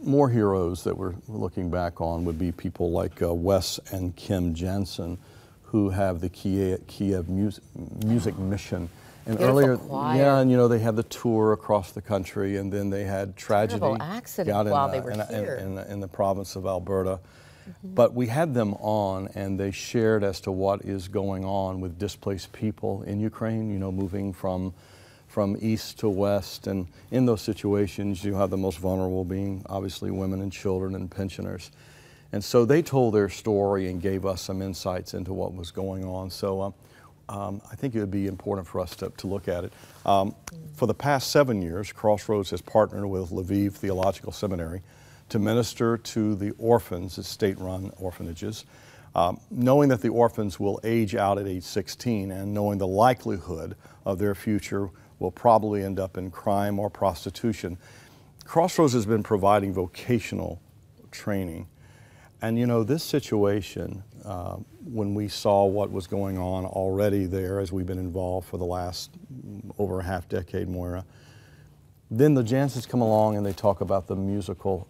more heroes that we're looking back on would be people like Wes and Kim Jensen, who have the Kiev Music Mission. And earlier, choir. yeah, and you know, they had the tour across the country, and then they had tragedy Terrible accident while they were here in the province of Alberta. But we had them on, and they shared as to what is going on with displaced people in Ukraine, you know, moving from east to west. And in those situations, you have the most vulnerable being, obviously, women and children and pensioners. And so they told their story and gave us some insights into what was going on. So I think it would be important for us to look at it. For the past 7 years, Crossroads has partnered with Lviv Theological Seminary to minister to the orphans at state-run orphanages, knowing that the orphans will age out at age 16 and knowing the likelihood of their future will probably end up in crime or prostitution. Crossroads has been providing vocational training. And you know, this situation, when we saw what was going on already there as we've been involved for the last over a half decade, Moira, then the Jansens come along and they talk about the musical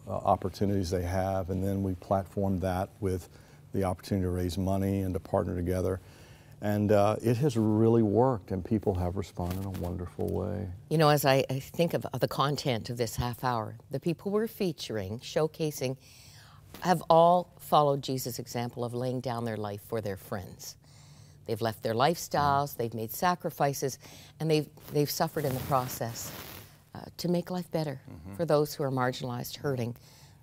opportunities they have, and then we platform that with the opportunity to raise money and to partner together. And it has really worked, and people have responded in a wonderful way. You know, as I think of the content of this half hour, the people we're featuring, showcasing, have all followed Jesus' example of laying down their life for their friends. They've left their lifestyles, they've made sacrifices, and they've suffered in the process to make life better for those who are marginalized, hurting.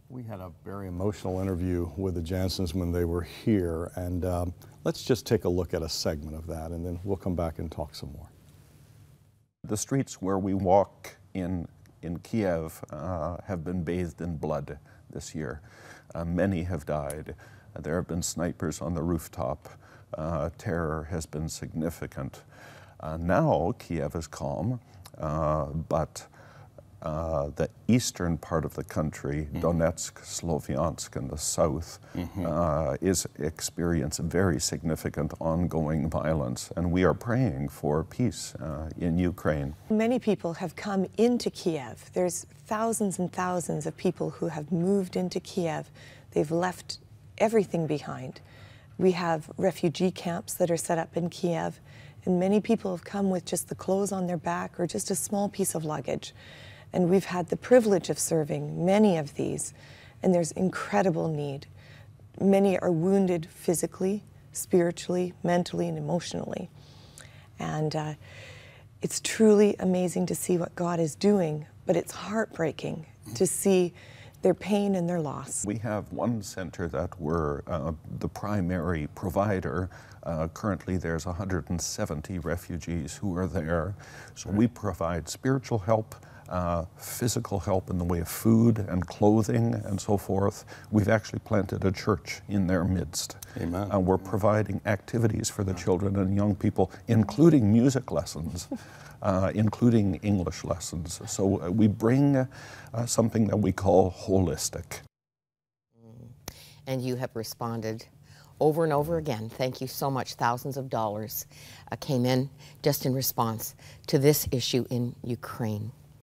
We had a very emotional interview with the Jansens when they were here, and let's just take a look at a segment of that, and then we'll come back and talk some more. The streets where we walk in Kiev have been bathed in blood this year. Many have died. There have been snipers on the rooftop. Terror has been significant. Now Kiev is calm, but the eastern part of the country, Donetsk, Sloviansk, and the south, is experiencing very significant ongoing violence, and we are praying for peace in Ukraine. Many people have come into Kiev. There's thousands and thousands of people who have moved into Kiev. They've left everything behind. We have refugee camps that are set up in Kiev, and many people have come with just the clothes on their back or just a small piece of luggage. And we've had the privilege of serving many of these, and there's incredible need. Many are wounded physically, spiritually, mentally, and emotionally. And it's truly amazing to see what God is doing, but it's heartbreaking to see their pain and their loss. We have one center that we're the primary provider. Currently there's 170 refugees who are there. So we provide spiritual help, physical help in the way of food and clothing and so forth. We've actually planted a church in their midst. Amen. We're providing activities for the children and young people, including music lessons, including English lessons. So we bring something that we call holistic. And you have responded over and over again. Thank you so much. Thousands of dollars came in just in response to this issue in Ukraine.